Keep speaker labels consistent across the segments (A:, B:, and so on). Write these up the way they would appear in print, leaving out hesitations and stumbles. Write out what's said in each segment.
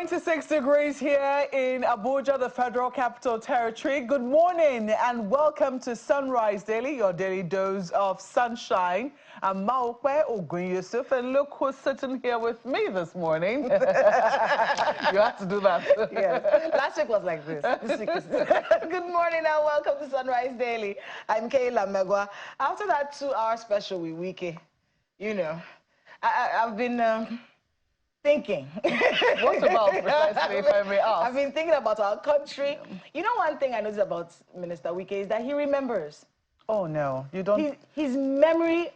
A: 26 degrees here in Abuja, the Federal Capital Territory. Good morning and welcome to Sunrise Daily, your daily dose of sunshine. I'm Maokwe Ogun Yusuf, and look who's sitting here with me this morning. You have to do that.
B: Yes. Last week was like this. This week is Good morning and welcome to Sunrise Daily. I'm Kayla Megwa. After that 2-hour special with Wiki, you know, I've been thinking.
A: What about precisely, if I may ask?
B: I've been thinking about our country. You know, one thing I noticed about Minister Wike is that he remembers.
A: Oh, no, you don't.
B: His memory,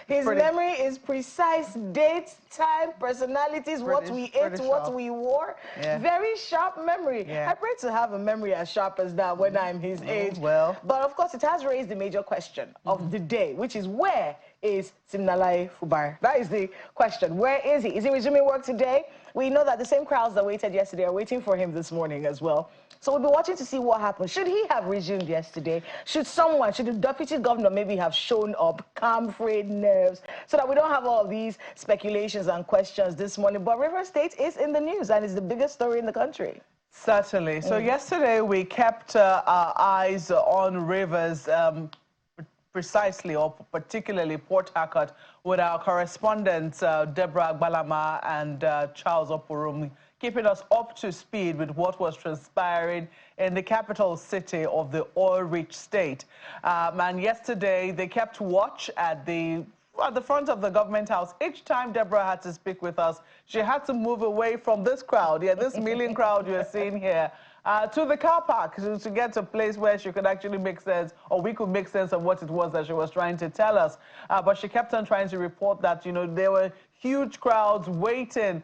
B: his memory is precise, dates, time, personalities, what we ate, what we wore. Yeah. Very sharp memory. Yeah. I pray to have a memory as sharp as that when I'm his age.
A: Well.
B: But of course, it has raised the major question of the day, which is where is Siminalayi Fubara? That is the question. Where is he? Is he resuming work today? We know that the same crowds that waited yesterday are waiting for him this morning as well. So we'll be watching to see what happens. Should he have resumed yesterday? Should the deputy governor maybe have shown up, calm, frayed nerves, so that we don't have all of these speculations and questions this morning? But River State is in the news and is the biggest story in the country.
A: Certainly. So yesterday we kept our eyes on Rivers, precisely or particularly Port Harcourt, with our correspondents Deborah Balama and Charles Oporum, keeping us up to speed with what was transpiring in the capital city of the oil-rich state. And yesterday they kept watch at the front of the government house. Each time Deborah had to speak with us, she had to move away from this crowd, this milling crowd you're seeing here, to the car park to get to a place where she could actually make sense, or we could make sense of what it was that she was trying to tell us. But she kept on trying to report that, there were huge crowds waiting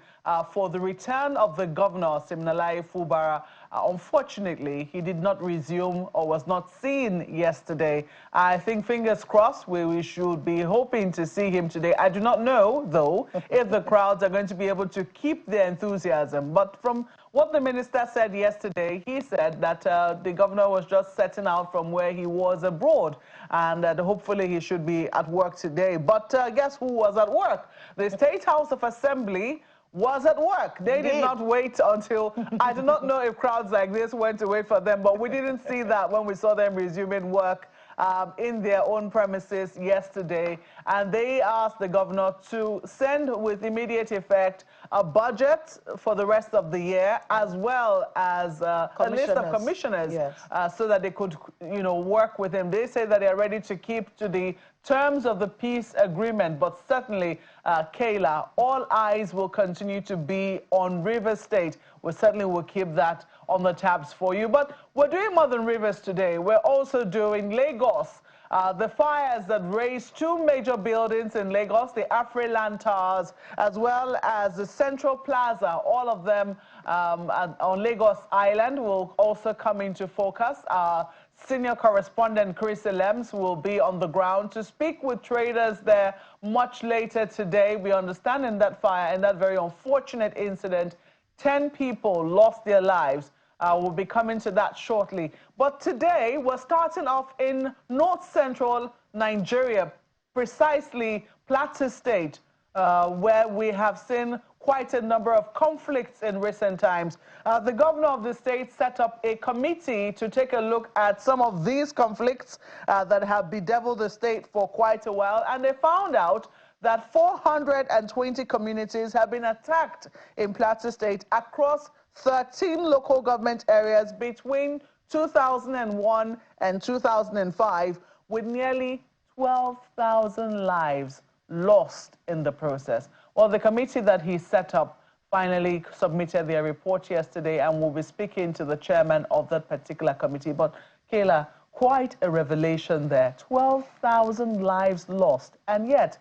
A: for the return of the governor, Siminalayi Fubara. Unfortunately, he did not resume or was not seen yesterday. I think, fingers crossed, we should be hoping to see him today. I do not know, though, if the crowds are going to be able to keep their enthusiasm. But from what the minister said yesterday, he said that the governor was just setting out from where he was abroad, and that hopefully he should be at work today. But guess who was at work? The State House of Assembly was at work. They did not wait until, I do not know if crowds like this went to wait for them, but we didn't see that when we saw them resuming work in their own premises yesterday. And they asked the governor to send with immediate effect a budget for the rest of the year, as well as a list of commissioners, so that they could, work with him. They say that they are ready to keep to the terms of the peace agreement, but certainly, Kayla, all eyes will continue to be on Rivers State. We certainly will keep that on the tabs for you. But we're doing more than Rivers today. We're also doing Lagos. The fires that razed 2 major buildings in Lagos, the Afriland Towers, as well as the Central Plaza, all of them on Lagos Island, will also come into focus. Senior correspondent Chris Elems will be on the ground to speak with traders there much later today. We understand in that fire, in that very unfortunate incident, 10 people lost their lives. We'll be coming to that shortly. But today, we're starting off in north-central Nigeria, precisely Plateau State, where we have seen quite a number of conflicts in recent times. The governor of the state set up a committee to take a look at some of these conflicts that have bedeviled the state for quite a while, and they found out that 420 communities have been attacked in Plateau State across 13 local government areas between 2001 and 2005, with nearly 12,000 lives lost in the process. Well, the committee that he set up finally submitted their report yesterday, and we'll be speaking to the chairman of that particular committee. But, Kayla, quite a revelation there. 12,000 lives lost. And yet,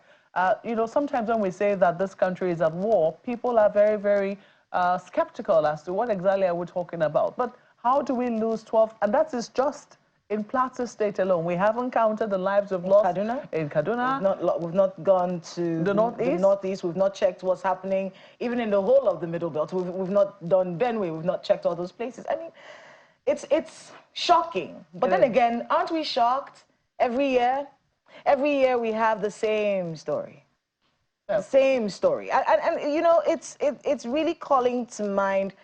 A: sometimes when we say that this country is at war, people are very, very skeptical as to what exactly are we talking about. But how do we lose 12? And that is just in Plateau State alone. We haven't counted the lives we've lost in Kaduna.
B: We've not gone to
A: the
B: northeast. We've not checked what's happening, even in the whole of the Middle Belt. We've not done Benue. We've not checked all those places. I mean, it's shocking. But then again, aren't we shocked every year? Every year we have the same story. The same story. And you know, it's really calling to mind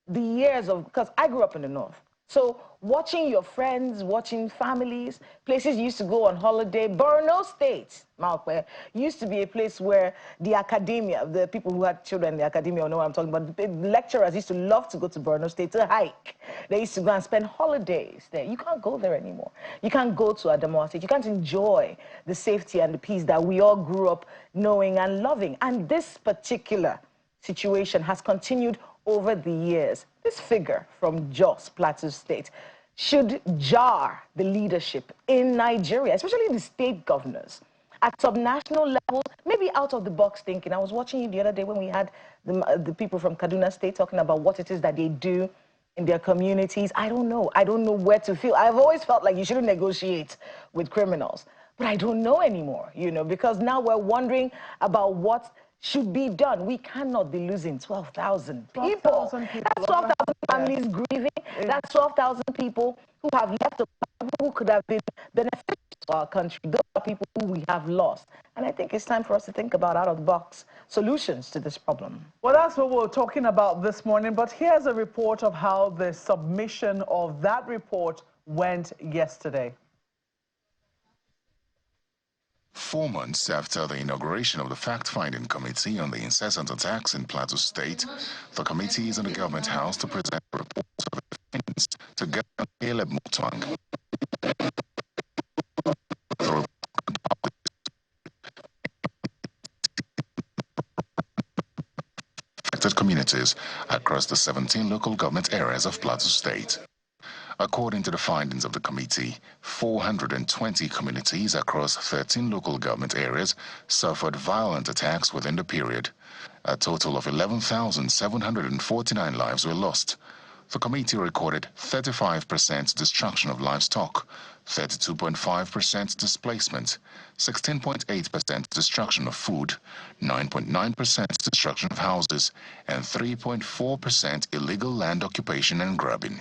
B: the years of, because I grew up in the North. So watching your friends, watching families, places you used to go on holiday. Borno State, Malkwe, used to be a place where the academia, the people who had children in the academia know what I'm talking about. The lecturers used to love to go to Borno State to hike. They used to go and spend holidays there. You can't go there anymore. You can't go to Adamawa State. You can't enjoy the safety and the peace that we all grew up knowing and loving. And this particular situation has continued over the years. This figure from Jos, Plateau State, should jar the leadership in Nigeria, especially the state governors, at subnational level, maybe out of the box thinking. I was watching you the other day when we had the people from Kaduna State talking about what it is that they do in their communities. I don't know. I don't know where to feel. I've always felt like you shouldn't negotiate with criminals, but I don't know anymore, you know, because now we're wondering about what should be done. We cannot be losing 12,000 people.
A: 12,000 people.
B: That's 12,000 families grieving. That's 12,000 people who have left, who could have been beneficial to our country. Those are people who we have lost. And I think it's time for us to think about out-of-the-box solutions to this problem.
A: Well, that's what we're talking about this morning. But here's a report of how the submission of that report went yesterday.
C: 4 months after the inauguration of the Fact-Finding Committee on the incessant attacks in Plateau State, the committee is in the Government House to present a report of its findings to Governor Caleb Mutwang. Affected communities across the 17 local government areas of Plateau State. According to the findings of the committee, 420 communities across 13 local government areas suffered violent attacks within the period. A total of 11,749 lives were lost. The committee recorded 35% destruction of livestock, 32.5% displacement, 16.8% destruction of food, 9.9% destruction of houses, and 3.4% illegal land occupation and grabbing.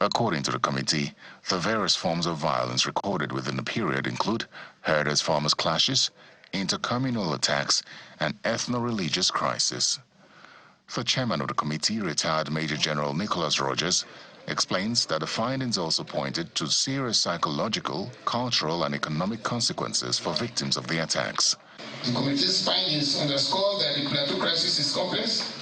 C: According to the committee, the various forms of violence recorded within the period include herders-farmers clashes, intercommunal attacks, and ethno-religious crisis. The chairman of the committee, retired Major General Nicholas Rogers, explains that the findings also pointed to serious psychological, cultural, and economic consequences for victims of the attacks.
D: The committee's findings underscore that the Plateau crisis is complex,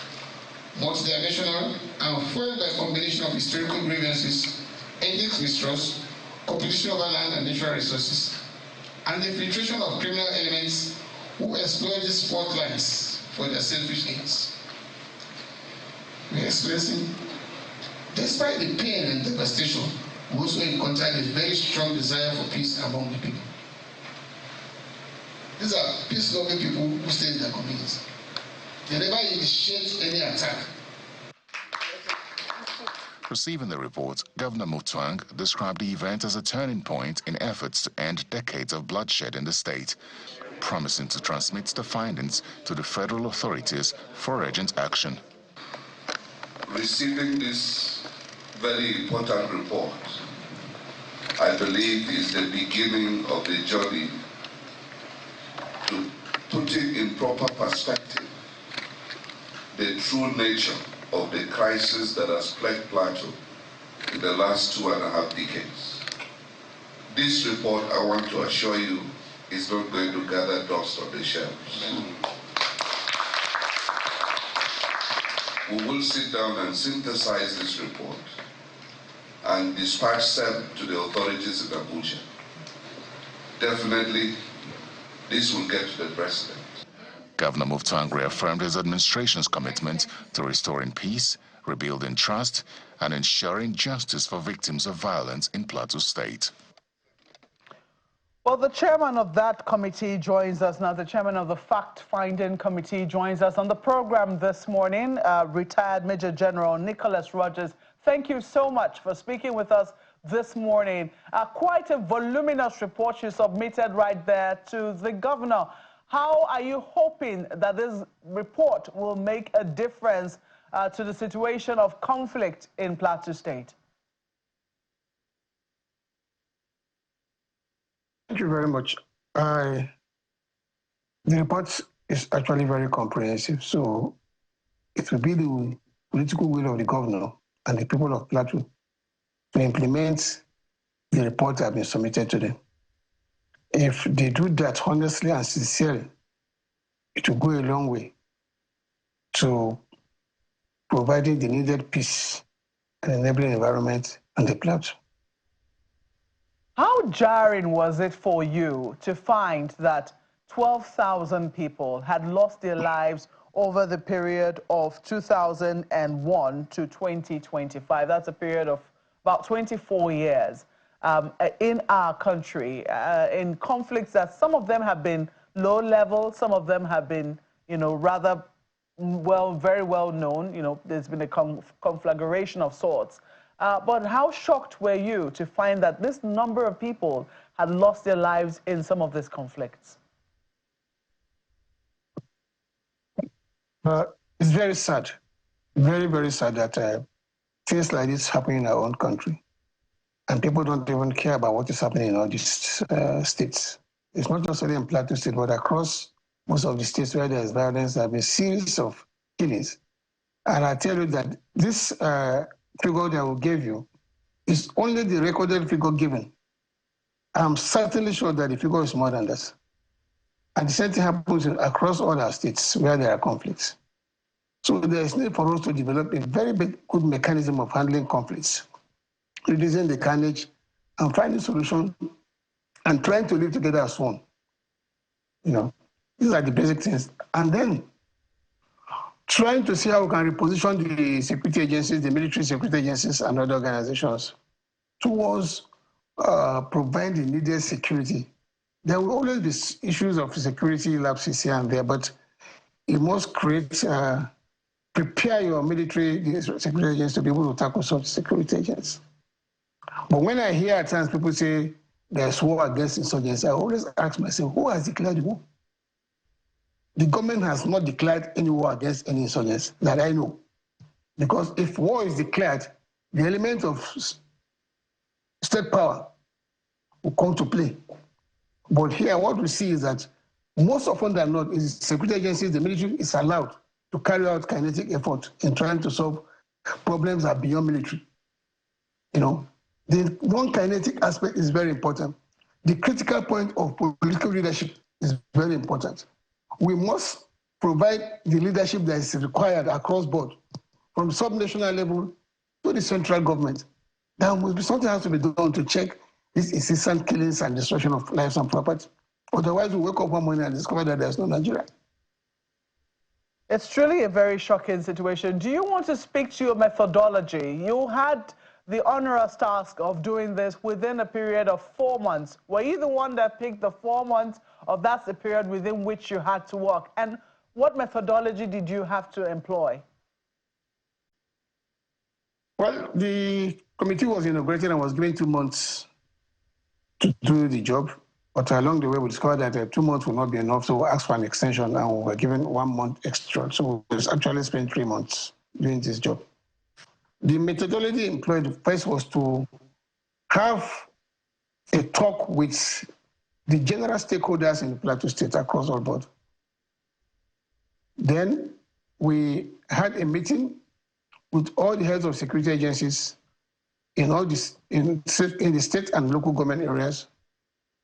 D: multidimensional, and fueled by a combination of historical grievances, ethnic mistrust, competition over land and natural resources, and the infiltration of criminal elements who exploit these fault lines for their selfish ends. We are expressing, despite the pain and devastation, we also encountered a very strong desire for peace among the people. These are peace-loving people who stay in their communities. They never initiate any attack.
C: Receiving the report, Governor Mutwang described the event as a turning point in efforts to end decades of bloodshed in the state, promising to transmit the findings to the federal authorities for urgent action.
E: Receiving this very important report, I believe, is the beginning of the journey to put it in proper perspective, the true nature of the crisis that has plagued Plateau in the last 2.5 decades. This report, I want to assure you, is not going to gather dust on the shelves. We will sit down and synthesize this report and dispatch them to the authorities in Abuja. Definitely, this will get to the president.
C: Governor Mutwang reaffirmed his administration's commitment to restoring peace, rebuilding trust, and ensuring justice for victims of violence in Plateau State.
A: Well, the chairman of that committee joins us now. The chairman of the Fact-Finding Committee joins us on the program this morning, retired Major General Nicholas Rogers. Thank you so much for speaking with us this morning. Quite a voluminous report you submitted right there to the governor. How are you hoping that this report will make a difference to the situation of conflict in Plateau State?
F: Thank you very much. I The report is actually very comprehensive, so it will be the political will of the governor and the people of Plateau to implement the report that has been submitted to them. If they do that honestly and sincerely, it will go a long way to providing the needed peace and enabling environment on the Plateau.
A: How jarring was it for you to find that 12,000 people had lost their lives over the period of 2001 to 2025? That's a period of about 24 years in our country, in conflicts that some of them have been low level, some of them have been, rather very well known. There's been a conflagration of sorts. But how shocked were you to find that this number of people had lost their lives in some of these conflicts?
F: It's very sad, very, very sad that things like this happen in our own country. And people don't even care about what is happening in all these states. It's not just only in Plateau State, but across most of the states where there is violence, there have been a series of killings. And I tell you that this figure that I will give you is only the recorded figure given. I'm certainly sure that the figure is more than this. And the same thing happens across all our states where there are conflicts. So there is need for us to develop a very good mechanism of handling conflicts, reducing the carnage and finding solutions and trying to live together as one. These are the basic things. And then trying to see how we can reposition the security agencies, the military security agencies and other organizations towards providing the needed security. There will always be issues of security lapses here and there, but you must prepare your military security agents to be able to tackle such security agents. But when I hear at times people say there's war against insurgents, I always ask myself, who has declared the war? The government has not declared any war against any insurgents that I know. Because if war is declared, the element of state power will come to play. But here what we see is that most often than not, is security agencies, the military is allowed to carry out kinetic effort in trying to solve problems that are beyond military. The non-kinetic aspect is very important. The critical point of political leadership is very important. We must provide the leadership that is required across board, from subnational level to the central government. Now, something has to be done to check these incessant killings and destruction of lives and property. Otherwise, we wake up one morning and discover that there's no Nigeria.
A: It's truly a very shocking situation. Do you want to speak to your methodology? You had the onerous task of doing this within a period of 4 months. Were you the one that picked the 4 months, or that's the period within which you had to work? And what methodology did you have to employ?
F: Well, the committee was inaugurated and was given 2 months to do the job. But along the way, we discovered that 2 months will not be enough, so we asked for an extension and we were given 1 month extra. So we actually spent 3 months doing this job. The methodology employed first was to have a talk with the general stakeholders in the Plateau State across all board. Then we had a meeting with all the heads of security agencies in all this, in the state and local government areas.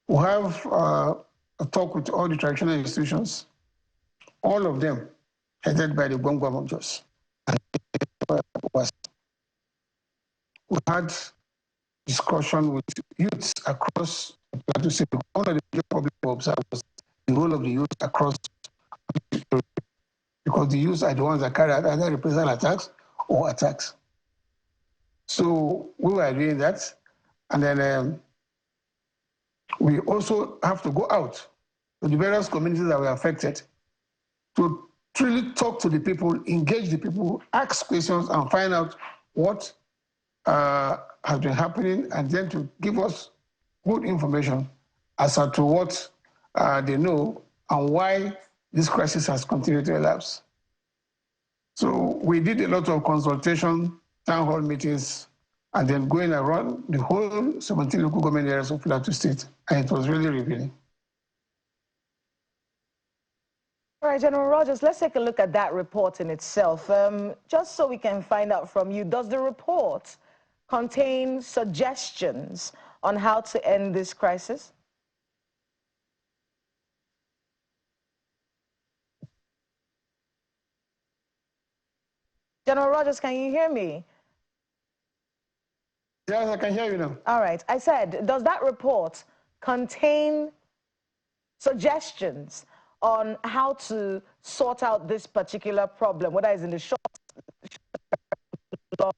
F: We have a talk with all the traditional institutions, all of them headed by the Gwangwa of Jos. We had discussion with youths across the Plateau State. One of the big problems we observed was the role of the youth across the state, because the youth are the ones that carry out either reprisal attacks or attacks. So we were doing that, and then we also have to go out to the various communities that were affected to truly talk to the people, engage the people, ask questions, and find out what has been happening, and then to give us good information as to what they know and why this crisis has continued to elapse. So we did a lot of consultation, town hall meetings, and then going around the whole 17 local government areas of Plateau State, and it was really revealing.
B: All right, General Rogers, let's take a look at that report in itself. Just so we can find out from you, does the report contain suggestions on how to end this crisis? General Rogers, can you hear me?
F: Yes, I can hear you now.
B: All right. I said, does that report contain suggestions on how to sort out this particular problem, whether it's in the short long?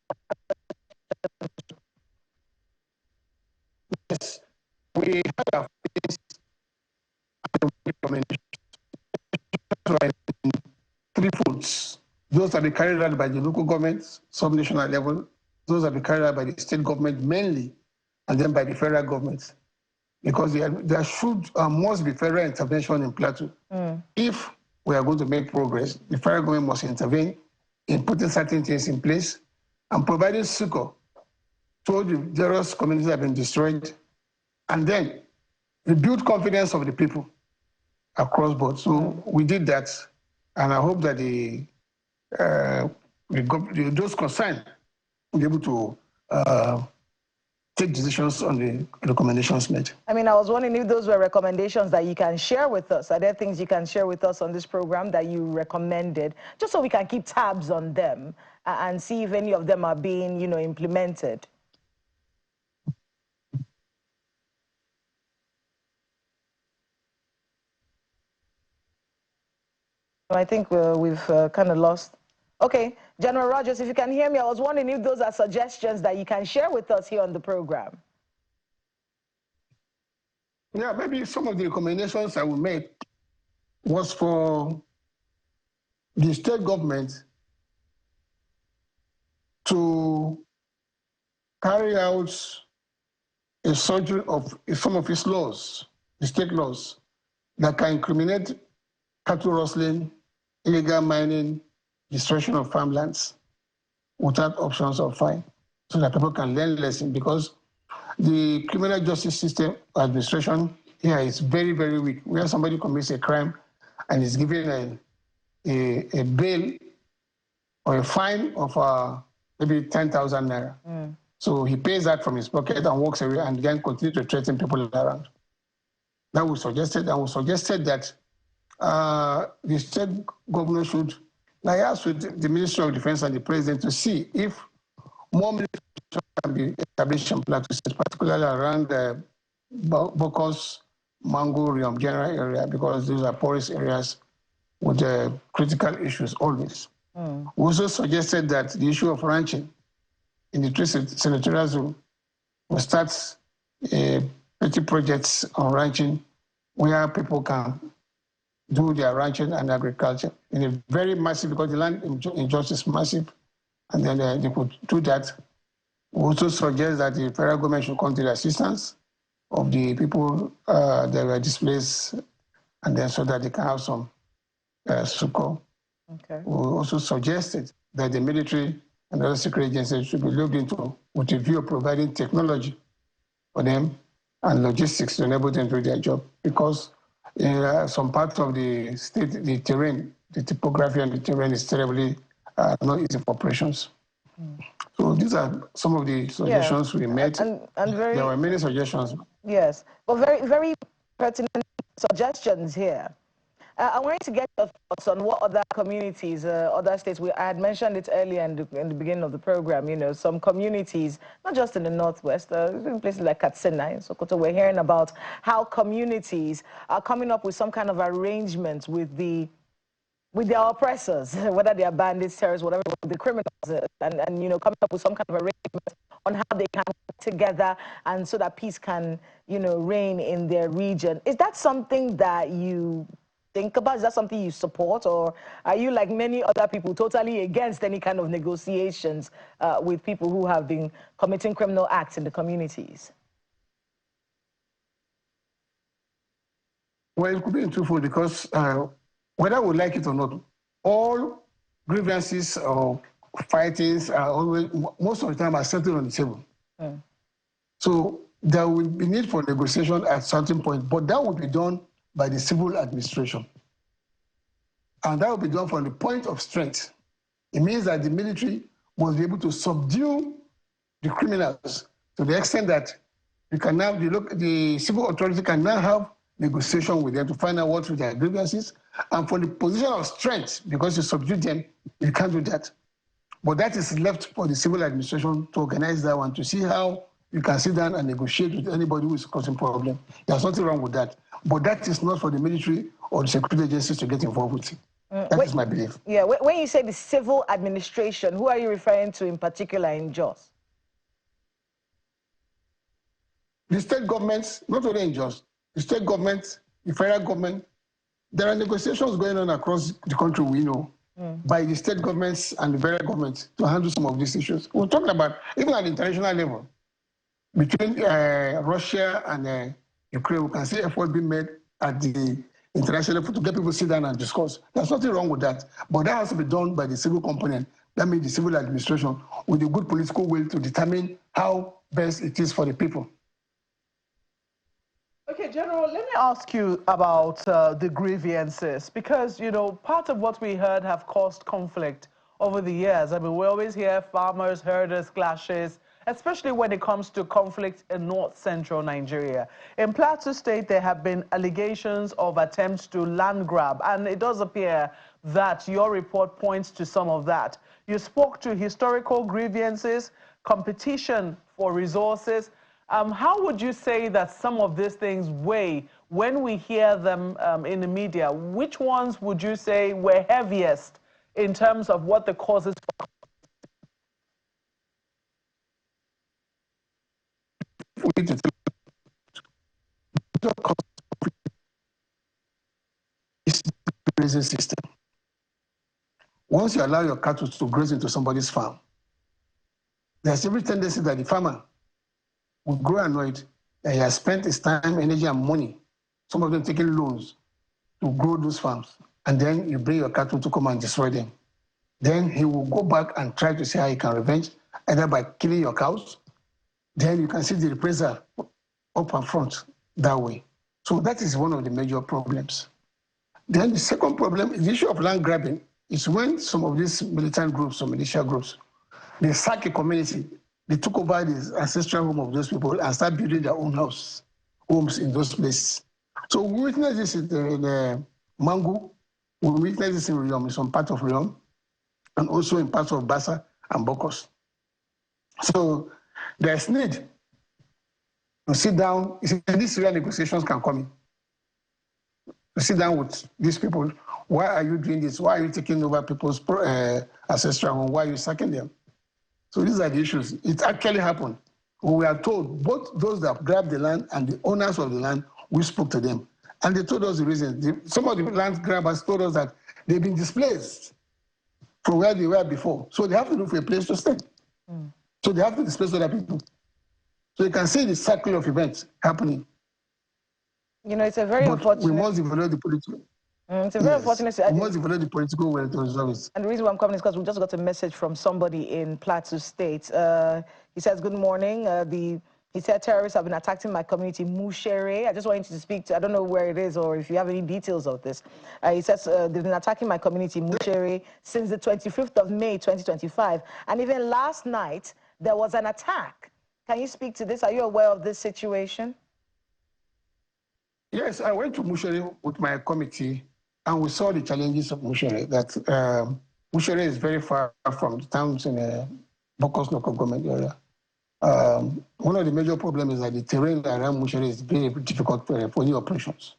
F: Yes, we have three folds. Those that be carried out by the local governments, sub-national level, those that be carried out by the state government mainly, and then by the federal government. Because there should must be federal intervention in Plateau. If we are going to make progress, the federal government must intervene in putting certain things in place and providing succor to the various communities that have been destroyed, and then rebuild confidence of the people across board. So we did that, and I hope that those concerned will be able to take decisions on the recommendations made.
B: I mean, I was wondering if those were recommendations that you can share with us. Are there things you can share with us on this program that you recommended, just so we can keep tabs on them and see if any of them are being, implemented? I think we've kind of lost. Okay, General Rogers, if you can hear me, I was wondering if those are suggestions that you can share with us here on the program.
F: Yeah, maybe some of the recommendations I will make was for the state government to carry out a surgery of some of its laws, the state laws, that can incriminate cattle rustling, illegal mining, destruction of farmlands without options of fine, so that people can learn lessons, because the criminal justice system administration here is very, very weak. Where somebody commits a crime and is given a bail or a fine of maybe 10,000 naira. So he pays that from his pocket and walks away and then continue to threaten people around. That was suggested, and we suggested that the state governor should liaise with the Ministry of Defense and the President to see if more military can be established in Plateau State, particularly around the Bokos, Mango, Riom general area, because these are porous areas with critical issues always. We also suggested that the issue of ranching in the 3 senatorial zone will start petty projects on ranching where people can do their ranching and agriculture in a very massive, because the land injustice is massive, and then they could do that. We also suggest that the federal government should come to the assistance of the people that were displaced, and then so that they can have some succor.
B: Okay.
F: We also suggested that the military and other security agencies should be looked into with a view of providing technology for them and logistics to enable them to do their job, because in some parts of the state, the terrain, the topography and the terrain is terribly not easy for operations. So these are some of the suggestions we made.
B: And
F: there were many suggestions.
B: Yes, but very, very pertinent suggestions here. I wanted to get your thoughts on what other communities, other states, I had mentioned it earlier in the beginning of the program, some communities, not just in the Northwest, in places like Katsina and Sokoto, we're hearing about how communities are coming up with some kind of arrangement with their oppressors, whether they are bandits, terrorists, whatever, the criminals, and coming up with some kind of arrangement on how they can work together and so that peace can, reign in their region. Is that something that you think about? Is that something you support, or are you, like many other people, totally against any kind of negotiations with people who have been committing criminal acts in the communities?
F: Well, it could be twofold, because whether we like it or not, all grievances or fightings are always, most of the time, are settled on the table. So there will be need for negotiation at a certain point, but that will be done by the civil administration. And that will be done from the point of strength. It means that the military must be able to subdue the criminals to the extent that you can now, the civil authority can now have negotiation with them to find out what their grievances. And from the position of strength, because you subdue them, you can't do that. But that is left for the civil administration to organize that one, to see how you can sit down and negotiate with anybody who is causing problem. There's nothing wrong with that. But that is not for the military or the security agencies to get involved with. That is my belief.
B: Yeah, when you say the civil administration, who are you referring to in particular in Jos?
F: The state governments, not only in Jos, the state government, the federal government, there are negotiations going on across the country, we know, by the state governments and the federal government to handle some of these issues. We're talking about, even at the international level, between Russia and Ukraine, we can see effort being made at the international level to get people to sit down and discuss. There's nothing wrong with that. But that has to be done by the civil component. That means the civil administration with a good political will to determine how best it is for the people.
A: Okay, General, let me ask you about the grievances, because, you know, part of what we heard have caused conflict over the years. I mean, we always hear farmers, herders clashes, especially when it comes to conflict in north-central Nigeria. In Plateau State, there have been allegations of attempts to land grab, and it does appear that your report points to some of that. You spoke to historical grievances, competition for resources. How would you say that some of these things weigh when we hear them in the media? Which ones would you say were heaviest in terms of what the causes for?
F: It's the grazing system. Once you allow your cattle to graze into somebody's farm, there's every tendency that the farmer will grow annoyed that he has spent his time, energy, and money, some of them taking loans, to grow those farms. And then you bring your cattle to come and destroy them. Then he will go back and try to see how he can revenge, either by killing your cows. Then you can see the reprisal up and front that way. So that is one of the major problems. Then the second problem is the issue of land grabbing. Is when some of these militant groups or militia groups, they sack a community, they took over the ancestral home of those people and start building their own homes in those places. So we witness this in Mangu, we witness this in Riom, in some part of Riom, and also in parts of Bassa and Bokos. So there's need to sit down. These real negotiations can come in. To sit down with these people. Why are you doing this? Why are you taking over people's ancestral home? Why are you sacking them? So these are the issues. It actually happened. We are told, both those that grabbed the land and the owners of the land, we spoke to them. And they told us the reason. Some of the land grabbers told us that they've been displaced from where they were before. So they have to look for a place to stay. So they have to displace other people. So you can see the cycle of events happening.
B: You know, it's a very unfortunate...
F: We must develop the political...
B: it's a very unfortunate...
F: We must develop the political will to resolve it.
B: And the reason why I'm coming is because we just got a message from somebody in Plateau State. He says, good morning. He said terrorists have been attacking my community, Mushere. I just want you to speak to, I don't know where it is or if you have any details of this. He says they've been attacking my community, Mushere, since the 25th of May, 2025. And even last night, there was an attack. Can you speak to this? Are you aware of this situation?
F: Yes, I went to Mushere with my committee, and we saw the challenges of Mushere. That Mushere is very far from the towns in the Bokos local government area. One of the major problems is that the terrain around Mushere is very difficult for new operations.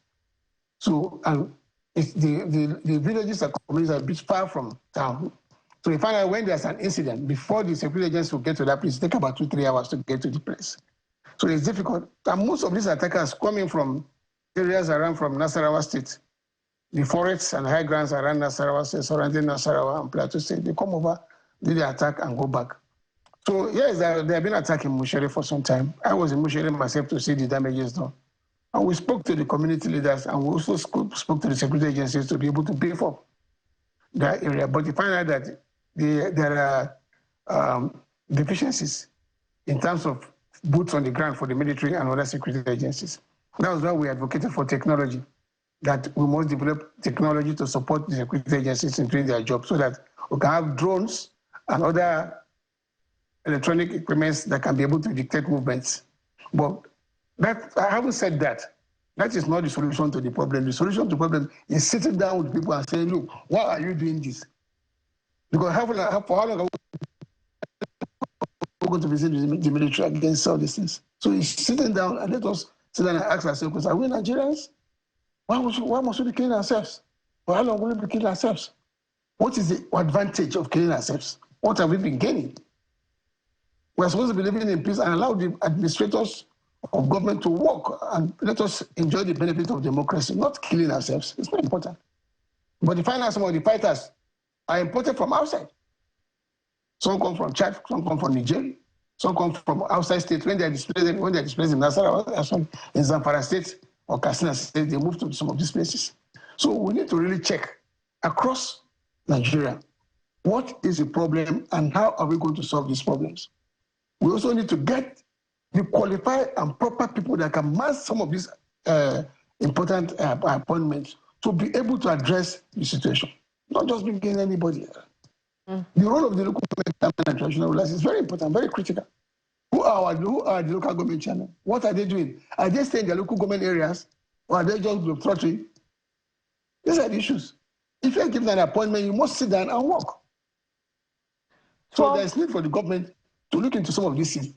F: So, and the villages and communities are a bit far from town. So we find out when there's an incident, before the security agents will get to that place, it takes about 2-3 hours to get to the place. So it's difficult. And most of these attackers coming from areas around from Nasarawa State, the forests and high grounds around Nasarawa State, surrounding Nasarawa and Plateau State, they come over, do the attack and go back. So yes, they have been attacking Mushere for some time. I was in Mushere myself to see the damages done. And we spoke to the community leaders, and we also spoke to the security agencies to be able to beef up that area. But you find out that there are deficiencies in terms of boots on the ground for the military and other security agencies. That was why we advocated for technology. that we must develop technology to support the security agencies in doing their job so that we can have drones and other electronic equipment that can be able to detect movements. But that, I haven't said that. That is not the solution to the problem. The solution to the problem is sitting down with people and saying, look, why are you doing this? Because for how long are we going to visit the military against all these things? So it's sitting down and let us sit down and ask ourselves, are we Nigerians? Why must we be killing ourselves? For how long will we be killing ourselves? What is the advantage of killing ourselves? What have we been gaining? We're supposed to be living in peace and allow the administrators of government to work and let us enjoy the benefit of democracy, not killing ourselves. It's not important. But the final some of the fighters are imported from outside. Some come from Chad, some come from Nigeria, some come from outside states. When they're displaced in Nasarawa, some in Zamfara State or Katsina State, they move to some of these places. So we need to really check across Nigeria, what is the problem and how are we going to solve these problems? We also need to get the qualified and proper people that can manage some of these important appointments to be able to address the situation, not just bringing anybody. The role of the local government and traditional rulers is very important, very critical. Who are the local government channel? What are they doing? Are they staying in their local government areas or are they just globetrotting? These are the issues. If you are given an appointment, you must sit down and work. So there's need for the government to look into some of these things.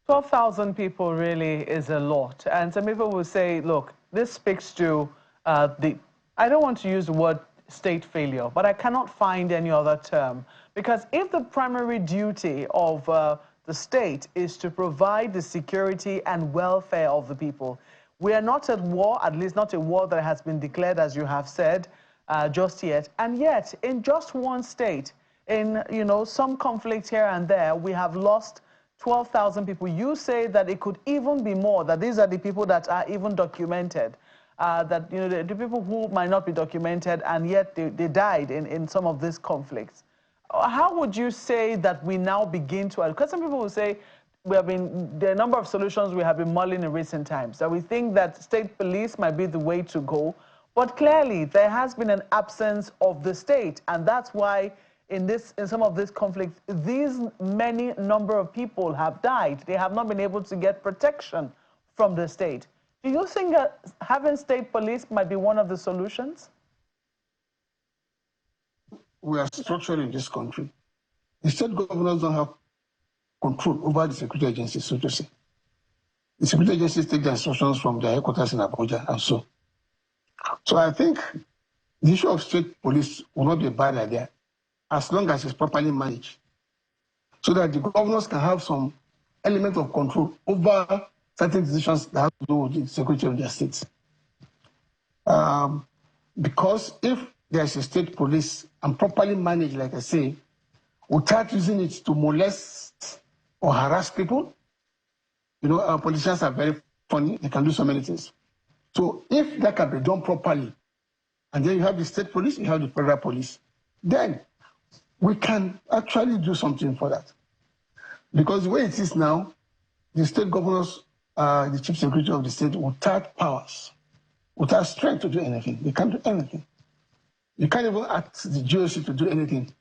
A: 12,000 people really is a lot. And some people will say, look, this speaks to I don't want to use the word state failure, but I cannot find any other term. Because if the primary duty of the state is to provide the security and welfare of the people, we are not at war, at least not a war that has been declared, as you have said, just yet. And yet, in just one state, in some conflict here and there, we have lost 12,000 people. You say that it could even be more, that these are the people that are even documented, that the people who might not be documented and yet they died in some of these conflicts. How would you say that we now begin to, because some people will say there are a number of solutions we have been mulling in recent times, that we think that state police might be the way to go, but clearly there has been an absence of the state, and that's why in some of these conflicts, these many number of people have died. They have not been able to get protection from the state. Do you think that having state police might be one of the solutions?
F: We are structured in this country. The state governors don't have control over the security agencies, so to say. The security agencies take the instructions from their headquarters in Abuja and so. So I think the issue of state police will not be a bad idea, as long as it's properly managed, so that the governors can have some element of control over certain decisions that have to do with the security of their states. Because if there's a state police and properly managed, like I say, without using it to molest or harass people, our politicians are very funny, they can do so many things. So if that can be done properly, and then you have the state police, you have the federal police, then we can actually do something for that. Because the way it is now, the state governors are the chief secretary of the state without powers, without strength to do anything. They can't do anything. You can't even ask the GOC to do anything.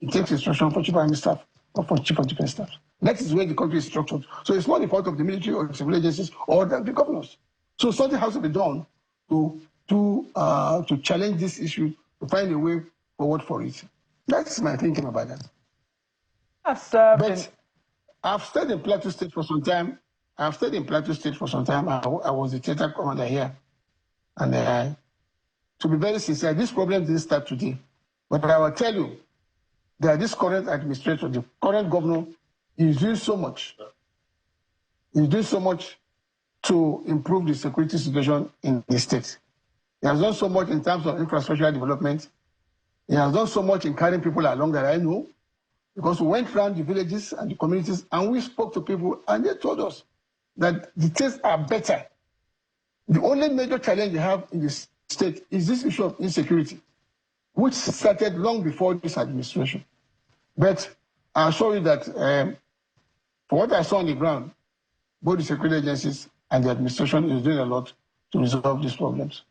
F: It takes instruction from chief of army staff or from chief of defense staff. That is where the country is structured. So it's not the fault of the military or the civil agencies or the governors. So something has to be done to challenge this issue, to find a way forward for it. That's my thinking about that. But I've stayed in Plateau State for some time. I was the theater commander here. And to be very sincere, this problem didn't start today. But I will tell you that this current administrator, the current governor, is doing so much. He's doing so much to improve the security situation in the state. He has done so much in terms of infrastructural development. He has done so much in carrying people along that I know, because we went around the villages and the communities and we spoke to people and they told us that the things are better. The only major challenge they have in this state is this issue of insecurity, which started long before this administration. But I assure you that for what I saw on the ground, both the security agencies and the administration is doing a lot to resolve these problems.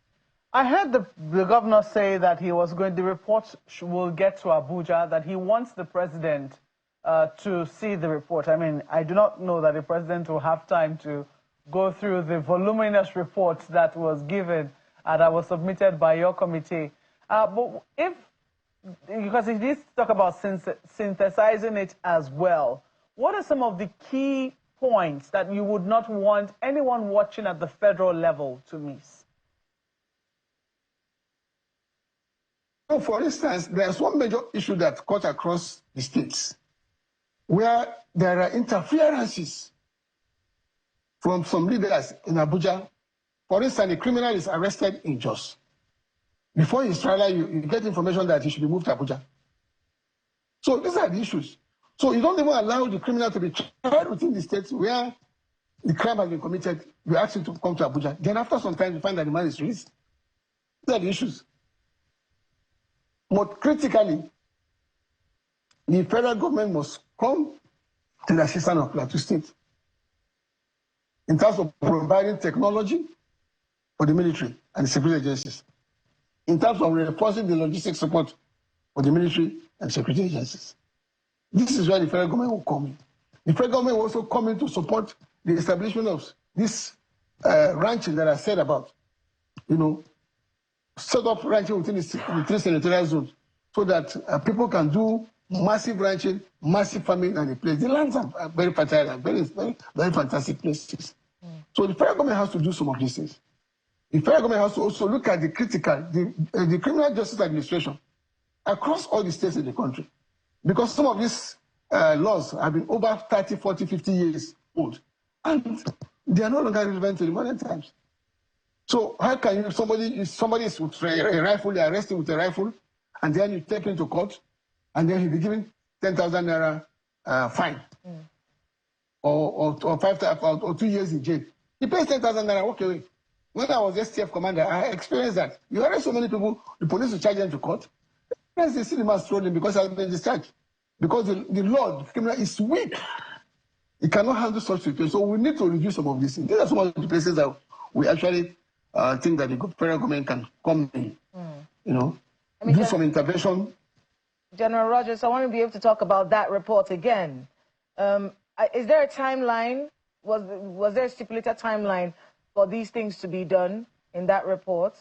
A: I heard the governor say that he was going, the report will get to Abuja, that he wants the president to see the report. I mean, I do not know that the president will have time to go through the voluminous report that was given that was submitted by your committee. But because he needs to talk about synthesizing it as well, what are some of the key points that you would not want anyone watching at the federal level to miss?
F: So, for instance, there's one major issue that cuts across the states where there are interferences from some leaders in Abuja. For instance, a criminal is arrested in Jos. Before his trial, you get information that he should be moved to Abuja. So these are the issues. So you don't even allow the criminal to be tried within the states where the crime has been committed. You ask him to come to Abuja. Then after some time, you find that the man is released. These are the issues. But critically, the federal government must come to the assistance of Plateau State in terms of providing technology for the military and the security agencies, in terms of reinforcing the logistics support for the military and security agencies. This is where the federal government will come in. The federal government will also come in to support the establishment of this ranching that I said about, set up ranching within the 3 senatorial zones so that people can do massive ranching, massive farming in the place. The lands are very fertile and very, very, very fantastic places. So the federal government has to do some of these things. The federal government has to also look at the criminal justice administration across all the states in the country. Because some of these laws have been over 30, 40, 50 years old. And they are no longer relevant to the modern times. So how can you, if somebody is with a rifle, you arrest him with a rifle, and then you take him to court, and then he'll be given 10,000 naira fine, or 2 years in jail. He pays 10,000 naira, walk away. When I was STF commander, I experienced that. You arrest so many people, the police will charge them to court. Then they see the man strolling because he has been discharged. Because the law, the criminal is weak. It cannot handle such situations. So we need to review some of these things. These are some of the places that we actually think that the federal government can come in, do some intervention.
B: General Rogers, I want to be able to talk about that report again. Is there a timeline? Was there a stipulated timeline for these things to be done in that report?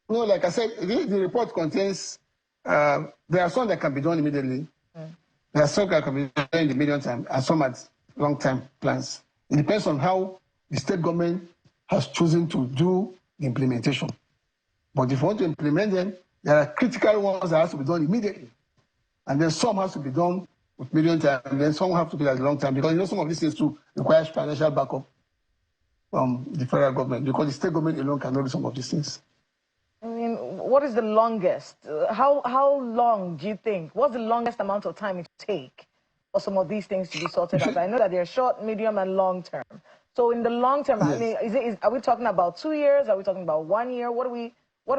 F: No, like I said, the report contains, there are some that can be done immediately. There are some that can be done in the medium term, and some at long-term plans. It depends on how the state government has chosen to do the implementation. But if you want to implement them, there are critical ones that have to be done immediately. And then some has to be done with medium term, and then some have to be at long term, because some of these things too require financial backup from the federal government, because the state government alone cannot do some of these things.
B: I mean, what is the longest? How long do you think? What's the longest amount of time it take for some of these things to be sorted out? I know that they're short, medium, and long term. So in the long term, yes. I mean, are we talking about 2 years? Are we talking about 1 year? What are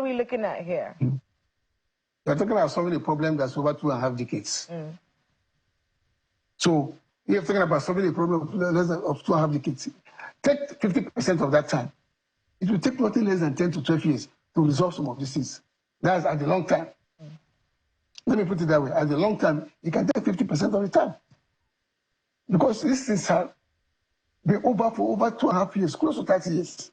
B: we looking at here?
F: We're talking about solving a problem that's over 2.5 decades. So you're talking about solving a problem of 2.5 decades. Take 50% of that time. It will take nothing less than 10 to 12 years to resolve some of these things. That's at the long time. Let me put it that way. At the long time, you can take 50% of the time. Because these things have been over for over 2.5 years, close to 30 years.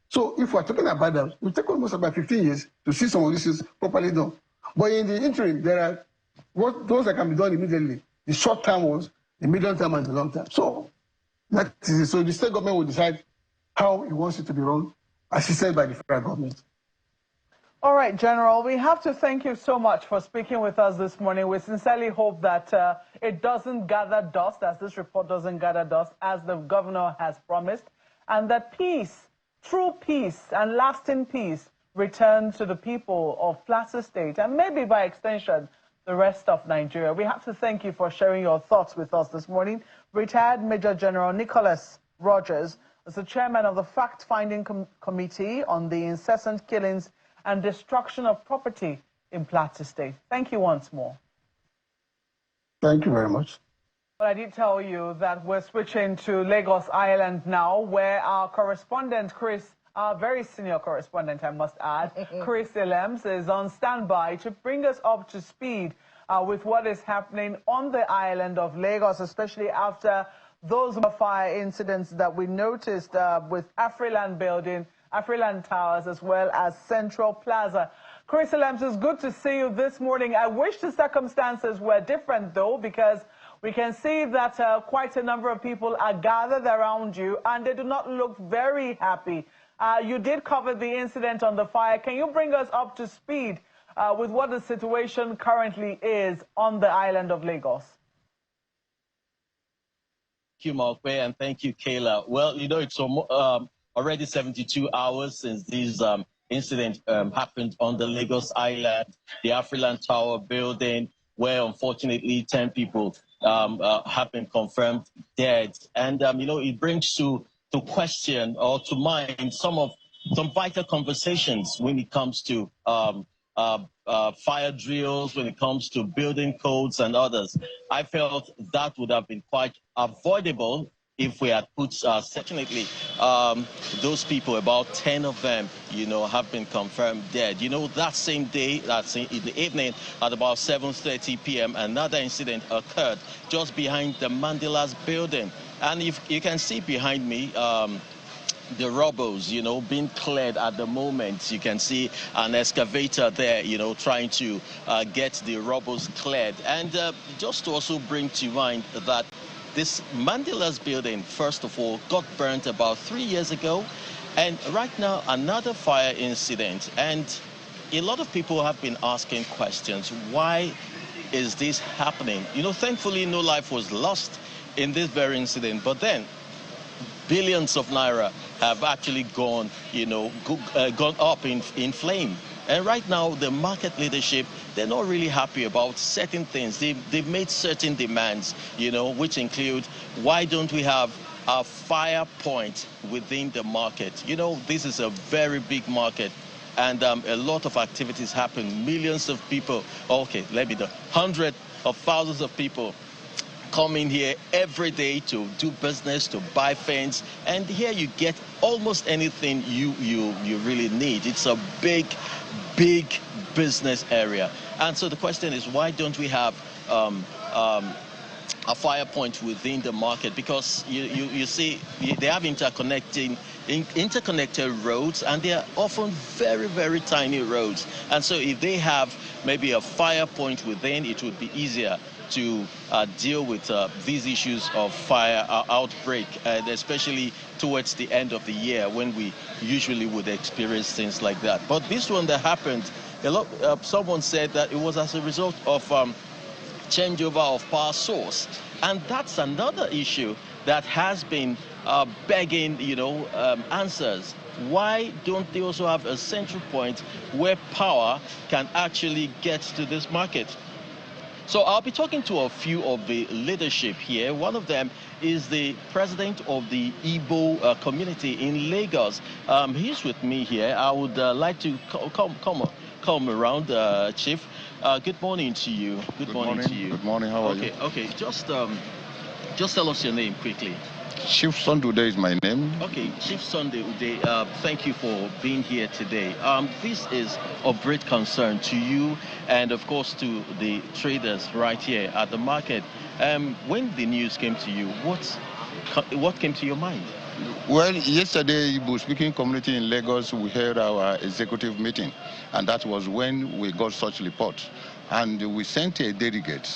F: So if we're talking about that, it will take almost about 15 years to see some of these things properly done. But in the interim, there are those that can be done immediately. The short term ones, the medium term, and the long term. So that is it. So the state government will decide how it wants it to be run, assisted by the federal government.
A: All right, General, we have to thank you so much for speaking with us this morning. We sincerely hope that it doesn't gather dust, as this report doesn't gather dust, as the governor has promised, and that peace, true peace and lasting peace, return to the people of Plateau State, and maybe by extension, the rest of Nigeria. We have to thank you for sharing your thoughts with us this morning. Retired Major General Nicholas Rogers is the chairman of the Fact-Finding Committee on the incessant killings and destruction of property in Plateau State. Thank you once more.
F: Thank you very much.
A: Well, I did tell you that we're switching to Lagos Island now, where our correspondent, Chris, our very senior correspondent, I must add, Chris Elems, is on standby to bring us up to speed with what is happening on the island of Lagos, especially after those fire incidents that we noticed with Afriland Building, Afriland Towers, as well as Central Plaza. Chris Elems, it's good to see you this morning. I wish the circumstances were different, though, because we can see that quite a number of people are gathered around you, and they do not look very happy. You did cover the incident on the fire. Can you bring us up to speed with what the situation currently is on the island of Lagos?
G: Thank you, Malkwe, and thank you, Kayla. Well, you know, it's already 72 hours since this incident happened on the Lagos Island, the Afriland Tower building, where unfortunately 10 people have been confirmed dead. And, you know, it brings to question or to mind some vital conversations when it comes to fire drills, when it comes to building codes and others. I felt that would have been quite avoidable if we had put, fortunately, those people, about 10 of them, you know, have been confirmed dead. You know, that same day, that's in the evening, at about 7:30 p.m., another incident occurred just behind the Mandilas building. And if you can see behind me, the rubbles, you know, being cleared at the moment. You can see an excavator there, you know, trying to get the rubbles cleared. And just to also bring to mind that this Mandilas building, first of all, got burnt about 3 years ago. And right now, another fire incident. And a lot of people have been asking questions. Why is this happening? You know, thankfully, no life was lost in this very incident. But then, billions of naira have actually gone, you know, gone up in flame. And right now, the market leadership, they're not really happy about certain things. They've made certain demands, you know, which include, why don't we have a fire point within the market? You know, this is a very big market, and a lot of activities happen. Millions of people, okay, let me know, hundreds of thousands of people come in here every day to do business, to buy things, and here you get almost anything you really need. It's a big business area. And so the question is, why don't we have a fire point within the market? Because you see, they have interconnected roads, and they are often very tiny roads. And so if they have maybe a fire point within, it would be easier to deal with these issues of fire outbreak, especially towards the end of the year when we usually would experience things like that. But this one that happened, someone said that it was as a result of changeover of power source. And that's another issue that has been begging, you know, answers. Why don't they also have a central point where power can actually get to this market? So I'll be talking to a few of the leadership here. One of them is the president of the Igbo community in Lagos. He's with me here. I would like to come around, Chief. Good morning to you. Good morning to you.
H: Good morning. How are you?
G: Okay. Just tell us your name quickly.
H: Chief SunriseDaily is my name.
G: Okay, Chief SunriseDaily, thank you for being here today. This is of great concern to you and, of course, to the traders right here at the market. When the news came to you, what came to your mind?
H: Well, yesterday, Igbo speaking community in Lagos, we held our executive meeting, and that was when we got such report. And we sent a delegate,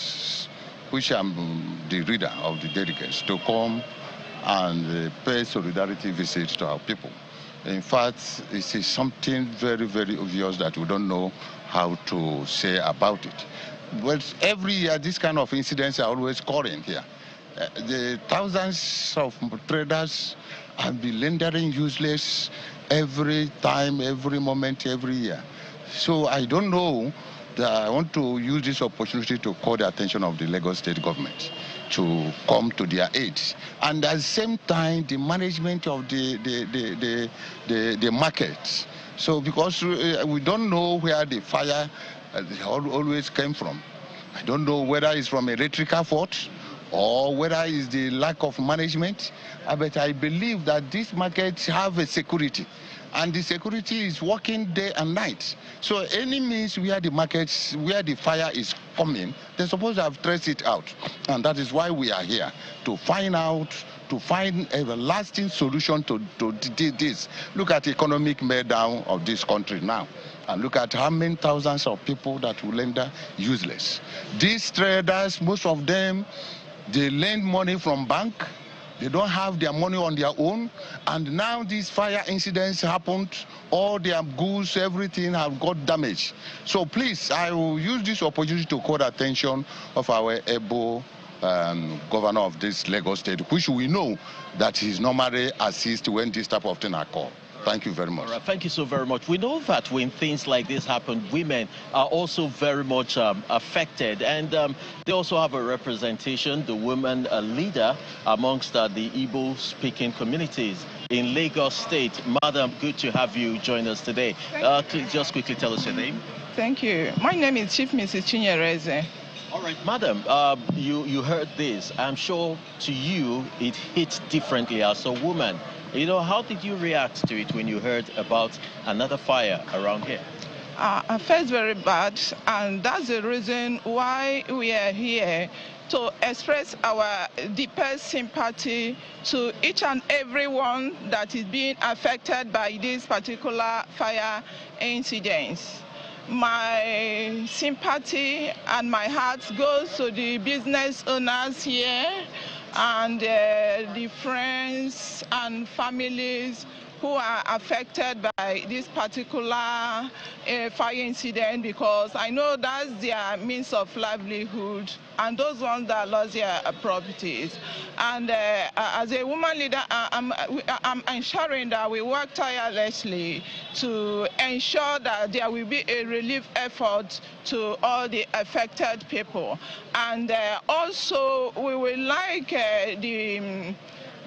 H: which I'm the leader of the delegates, to come and pay solidarity visit to our people. In fact, it is something very obvious that we don't know how to say about it. But every year, this kind of incidents are always occurring here. The thousands of traders have been rendering useless every time, every moment, every year. So I don't know that I want to use this opportunity to call the attention of the Lagos state government to come to their aid. And at the same time, the management of the market. So because we don't know where the fire always came from. I don't know whether it's from electrical fault or whether it's the lack of management, but I believe that these markets have a security, and the security is working day and night. So any means where the markets, where the fire is coming, they're supposed to have traced it out. And that is why we are here, to find out, to find a lasting solution to this. Look at the economic meltdown of this country now, and look at how many thousands of people that will render useless. These traders, most of them, they lend money from bank. They don't have their money on their own. And now these fire incidents happened. All their goods, everything have got damaged. So please, I will use this opportunity to call the attention of our able governor of this Lagos state, which we know that he's normally assist when this type of thing occur. Thank you very much.
G: All right, thank you so very much. We know that when things like this happen, women are also very much affected, and they also have a representation, the women leader amongst the Igbo-speaking communities in Lagos State. Madam, good to have you join us today. Just quickly tell us your name.
I: Thank you. My name is Chief Mrs. Chinyereze.
G: All right, madam, you heard this. I'm sure to you it hit differently as a woman. You know, how did you react to it when you heard about another fire around here?
I: I felt very bad, and that's the reason why we are here, to express our deepest sympathy to each and everyone that is being affected by this particular fire incidents. My sympathy and my heart goes to the business owners here, and the friends and families who are affected by this particular fire incident, because I know that's their means of livelihood, and those ones that lost their properties. And as a woman leader, I'm ensuring that we work tirelessly to ensure that there will be a relief effort to all the affected people. And also, we would like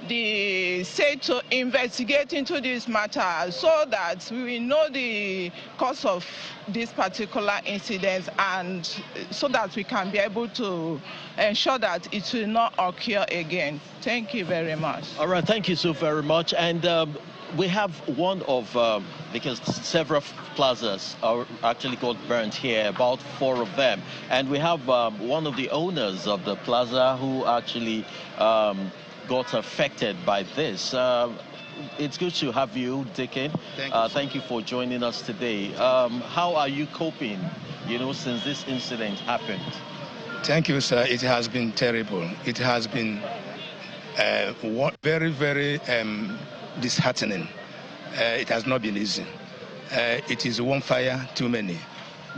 I: the state to investigate into this matter so that we will know the cause of this particular incident, and so that we can be able to ensure that it will not occur again. Thank you very much.
G: All right, thank you so very much. And we have one of, because several plazas are actually got burnt here, about 4 of them. And we have one of the owners of the plaza who actually got affected by this. It's good to have you, Dickon. Thank you for joining us today. How are you coping, you know, since this incident happened?
J: Thank you, sir. It has been terrible. It has been very, very disheartening. It has not been easy. It is one fire too many.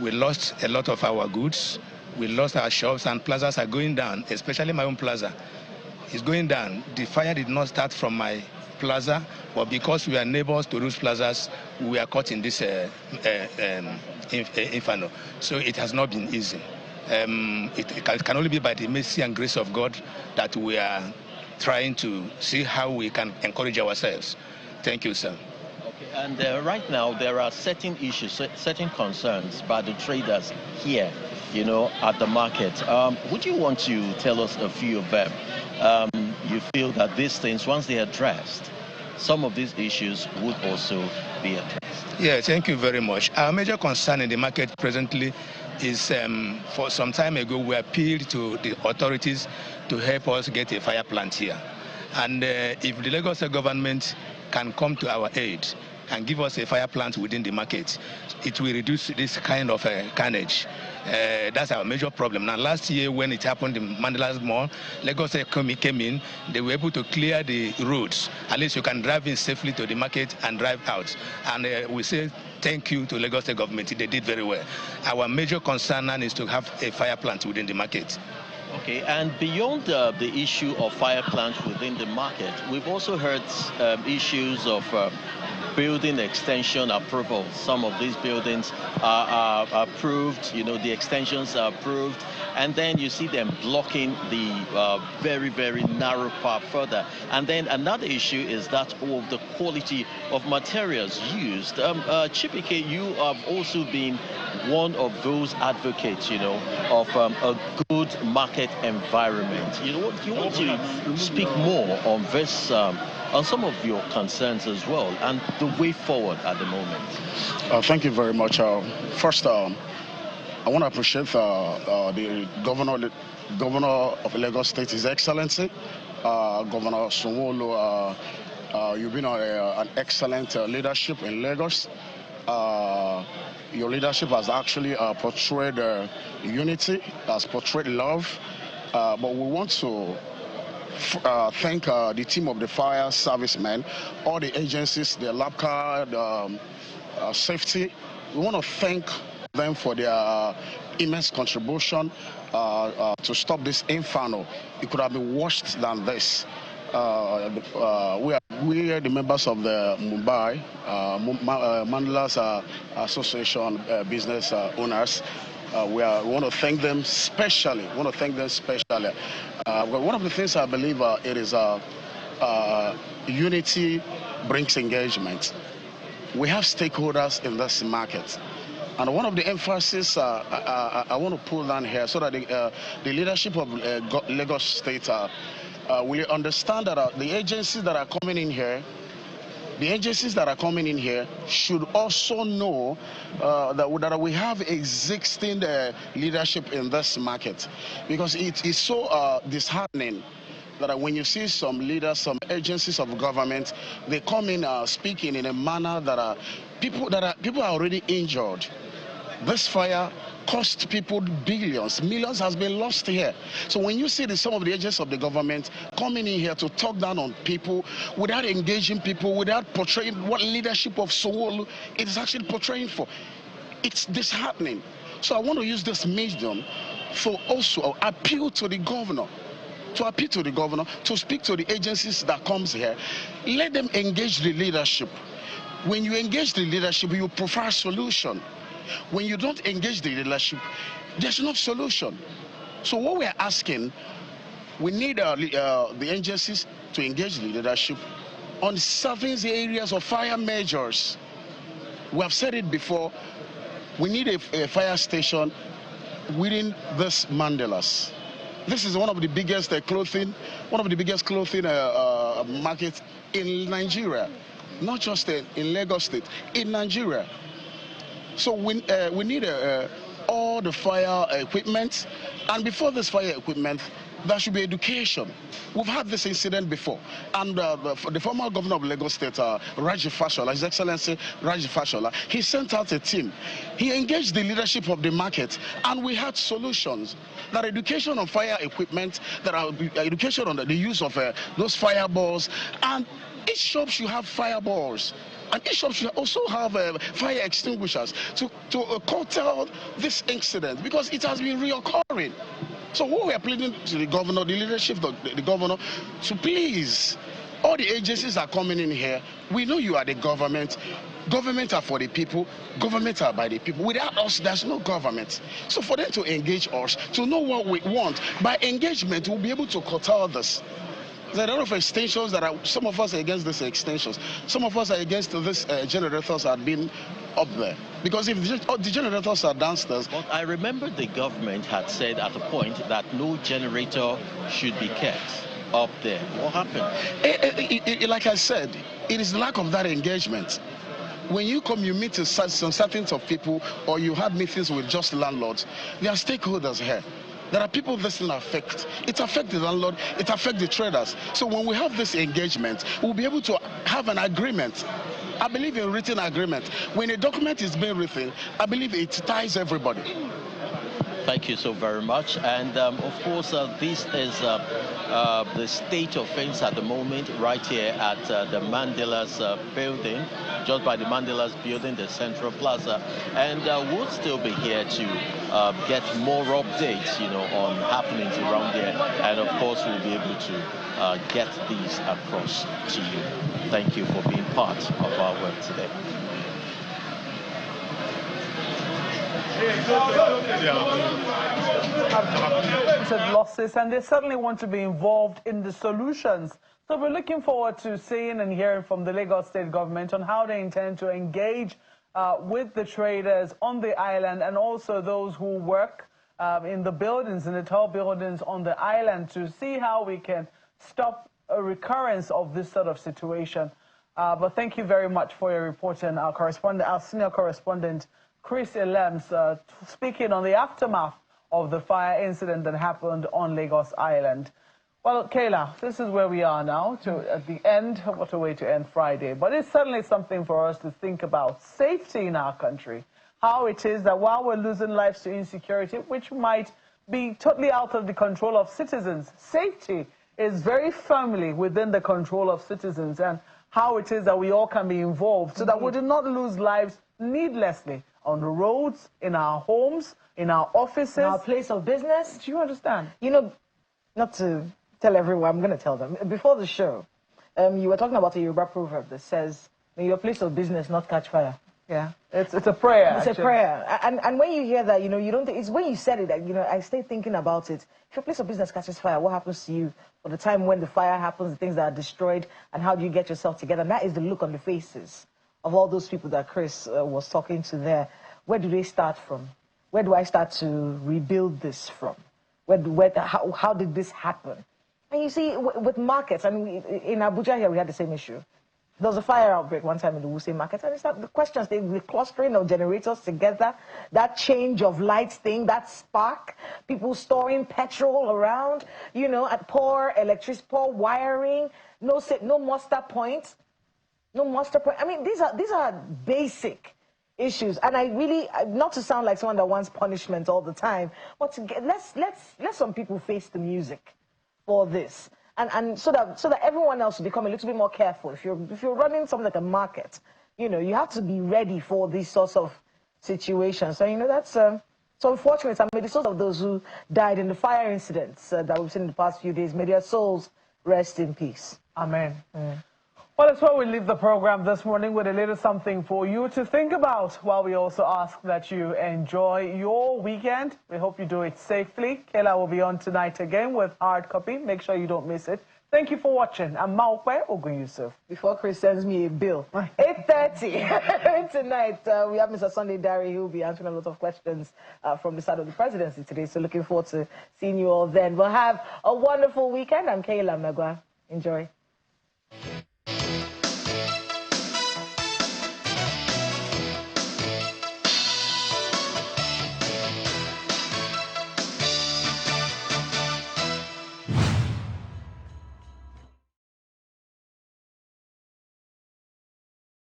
J: We lost a lot of our goods. We lost our shops, and plazas are going down, especially my own plaza. It's going down. The fire did not start from my plaza, but because we are neighbors to those plazas, we are caught in this inferno. So it has not been easy. It can only be by the mercy and grace of God that we are trying to see how we can encourage ourselves. Thank you, sir.
G: Okay, and right now there are certain issues, certain concerns by the traders here, you know, at the market. Would you want to tell us a few of them? You feel that these things, once they are addressed, some of these issues would also be addressed?
J: Yeah, thank you very much. Our major concern in the market presently is, for some time ago, we appealed to the authorities to help us get a fire plant here. And if the Lagos government can come to our aid and give us a fire plant within the market, it will reduce this kind of carnage. That's our major problem. Now, last year when it happened in Mandilas Mall, Lagos came in, they were able to clear the roads. At least you can drive in safely to the market and drive out. And we say thank you to Lagos government. They did very well. Our major concern now is to have a fire plant within the market.
G: Okay, and beyond the issue of fire plants within the market, we've also heard issues of building extension approval. Some of these buildings are approved, you know, the extensions are approved, and then you see them blocking the very, very narrow path further. And then another issue is that of the quality of materials used. Chibike, you have also been one of those advocates, you know, of a good market environment. You want to speak more on this, on some of your concerns as well, and the way forward at the moment.
K: Thank you very much. First, I want to appreciate the governor of Lagos State, His Excellency, Governor Sanwo-Olu. You've been an excellent leadership in Lagos. Your leadership has actually portrayed unity, has portrayed love, but we want to thank the team of the fire servicemen, all the agencies, the LAPCA, the safety. We want to thank them for their immense contribution to stop this inferno. It could have been worse than this. We are the members of the Mumbai Mandilas Association business owners. We want to thank them specially. One of the things I believe it is unity brings engagement. We have stakeholders in this market. And one of the emphasis I want to pull down here so that the leadership of Lagos State will understand that the agencies that are coming in here, should also know that we have existing leadership in this market, because it is so disheartening that when you see some leaders, some agencies of government, they come in speaking in a manner that people are already injured. This fire cost people billions, millions has been lost here. So when you see some of the agents of the government coming in here to talk down on people without engaging people, without portraying what leadership of Sanwo-Olu it is actually portraying for, it's disheartening. So I want to use this medium for also appeal to the governor, to speak to the agencies that comes here. Let them engage the leadership. When you engage the leadership, you provide solution. When you don't engage the leadership, there's no solution. So what we're asking, we need the agencies to engage the leadership on certain areas of fire measures. We have said it before, we need a fire station within this Mandilas. This is one of the biggest clothing markets in Nigeria, not just in Lagos State, in Nigeria. So we need all the fire equipment, and before this fire equipment, there should be education. We've had this incident before, and the former governor of Lagos State, Raji Fashola, His Excellency Raji Fashola, he sent out a team. He engaged the leadership of the market, and we had solutions. That education on fire equipment, education on the use of those fireballs, and each shop should have fireballs. And each shop should also have fire extinguishers to curtail this incident, because it has been reoccurring. So what we are pleading to the governor, the leadership of the governor, to please, all the agencies are coming in here. We know you are the government. Government are for the people. Government are by the people. Without us, there's no government. So for them to engage us, to know what we want, by engagement, we'll be able to curtail this. There are a lot of extensions that some of us are against these extensions. Some of us are against these generators that have been up there. Because if the generators are downstairs...
G: But I remember the government had said at a point that no generator should be kept up there. What happened?
K: Like I said, it is lack of that engagement. When you come, you meet some certain of people, or you have meetings with just landlords, there are stakeholders here. There are people this thing affects. It affects the landlord, it affects the traders. So when we have this engagement, we'll be able to have an agreement. I believe in written agreement. When a document is being written, I believe it ties everybody.
G: Thank you so very much. And of course, this is the state of things at the moment right here at the Mandilas building, just by the Mandilas building, the Central Plaza. And we'll still be here to get more updates, on happenings around there. And of course, we'll be able to get these across to you. Thank you for being part of our work today.
A: Losses, and they certainly want to be involved in the solutions. So we're looking forward to seeing and hearing from the Lagos State government on how they intend to engage with the traders on the island and also those who work in the buildings, in the tall buildings on the island, to see how we can stop a recurrence of this sort of situation. But thank you very much for your reporting, our senior correspondent, Chris Elems, speaking on the aftermath of the fire incident that happened on Lagos Island. Well, Kayla, this is where we are now, at the end. What a way to end Friday. But it's certainly something for us to think about. Safety in our country. How it is that while we're losing lives to insecurity, which might be totally out of the control of citizens, safety is very firmly within the control of citizens, and how it is that we all can be involved so that we do not lose lives needlessly on the roads, in our homes, in our offices. In
B: our place of business.
A: Do you understand?
B: Not to tell everyone, I'm going to tell them. Before the show, you were talking about a Yoruba proverb that says, may your place of business not catch fire.
A: Yeah, it's a prayer.
B: It's a prayer. And when you hear that, you don't think, it's when you said it that, I stay thinking about it. If your place of business catches fire, what happens to you? For the time when the fire happens, the things that are destroyed, and how do you get yourself together? And that is the look on the faces of all those people that Chris was talking to there. Where do they start from? Where do I start to rebuild this from? How did this happen? And you see, with markets, I mean, in Abuja here, we had the same issue. There was a fire outbreak one time in the Wuse market, and it's not the questions, the clustering of generators together, that change of lights thing, that spark, people storing petrol around, at poor electricity, poor wiring, no muster points. No muster point. I mean, these are basic issues, and I really, not to sound like someone that wants punishment all the time, but let some people face the music for this, and so that everyone else will become a little bit more careful. If you're running something like a market, you have to be ready for these sorts of situations. So that's so unfortunate. I mean, the souls of those who died in the fire incidents that we've seen in the past few days, may their souls rest in peace.
A: Amen. Well, that's why we leave the program this morning with a little something for you to think about, while we also ask that you enjoy your weekend. We hope you do it safely. Kayla will be on tonight again with Hard Copy. Make sure you don't miss it. Thank you for watching. I'm Maokwe Ogun Yusuf.
B: Before Chris sends me a bill, 8:30 tonight, we have Mr. SunriseDaily, who will be answering a lot of questions from the side of the presidency today. So looking forward to seeing you all then. We'll have a wonderful weekend. I'm Kayla Megwa. Enjoy.